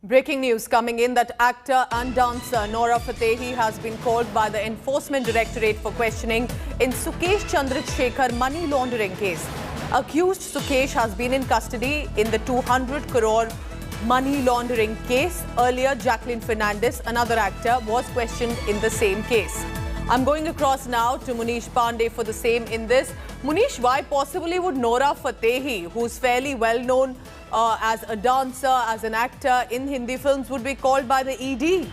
Breaking news coming in that actor and dancer Nora Fatehi has been called by the Enforcement Directorate for questioning in Sukesh Chandrasekhar money laundering case. Accused Sukesh has been in custody in the 200 crore money laundering case. Earlier, Jacqueline Fernandez, another actor, was questioned in the same case. I'm going across now to Munish Pandey for the same in this. Munish, why possibly would Nora Fatehi, who's fairly well known as a dancer, as an actor in Hindi films, would be called by the ED?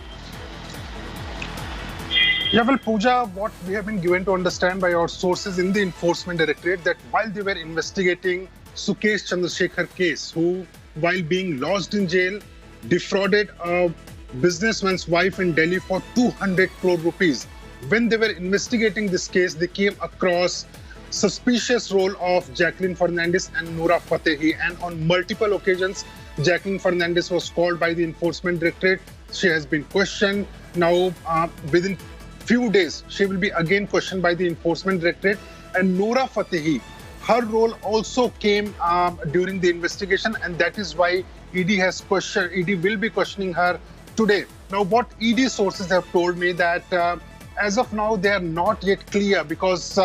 Yeah, well, Pooja, what we have been given to understand by our sources in the Enforcement Directorate that while they were investigating Sukesh Chandrasekhar case, who, while being lodged in jail, defrauded a businessman's wife in Delhi for 200 crore rupees. When they were investigating this case, they came across suspicious role of Jacqueline Fernandez and Nora Fatehi, and on multiple occasions, Jacqueline Fernandez was called by the Enforcement Directorate. She has been questioned. Now, within few days, she will be again questioned by the Enforcement Directorate. And Nora Fatehi, her role also came during the investigation, and that is why ED will be questioning her today. Now, what ED sources have told me that as of now, they are not yet clear, because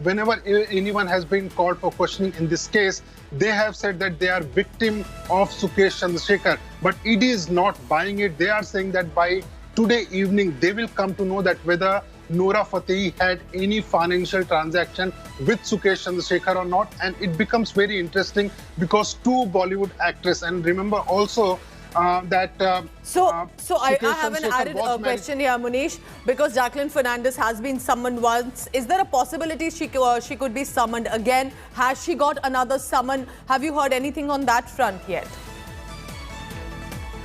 whenever anyone has been called for questioning in this case, they have said that they are victim of Sukesh Chandrasekhar. But ED is not buying it. They are saying that by today evening, they will come to know that whether Nora Fatehi had any financial transaction with Sukesh Chandrasekhar or not. And it becomes very interesting because two Bollywood actresses, and remember also So I have an added question here, Munish, because Jacqueline Fernandez has been summoned once. Is there a possibility she could be summoned again? Has she got another summon? Have you heard anything on that front yet?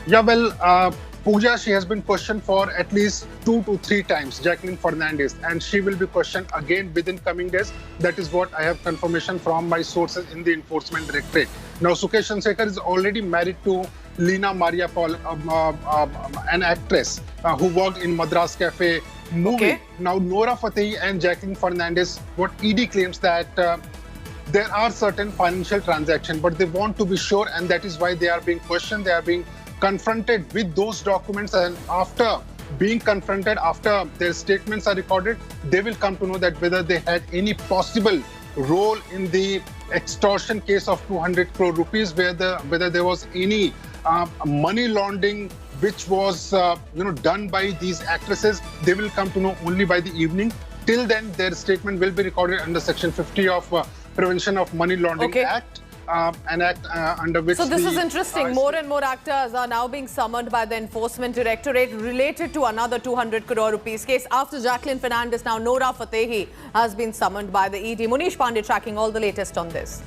Yeah, well, Pooja, she has been questioned for at least 2 to 3 times, Jacqueline Fernandez, and she will be questioned again within coming days. That is what I have confirmation from my sources in the Enforcement Directorate. Now, Sukesh Chandrasekhar is already married to Leena Maria Paul, an actress who worked in Madras Cafe movie. Okay. Now, Nora Fatehi and Jacqueline Fernandez, what ED claims that there are certain financial transactions, but they want to be sure, and that is why they are being questioned. They are being confronted with those documents, and after being confronted, after their statements are recorded, they will come to know that whether they had any possible role in the extortion case of 200 crore rupees, whether there was any money laundering which was done by these actresses. They will come to know only by the evening. Till then, their statement will be recorded under Section 50 of Prevention of Money Laundering Act. An act under which... So this is interesting. More and more actors are now being summoned by the Enforcement Directorate related to another 200 crore rupees case. After Jacqueline Fernandez, now Nora Fatehi has been summoned by the ED. Munish Pandey tracking all the latest on this.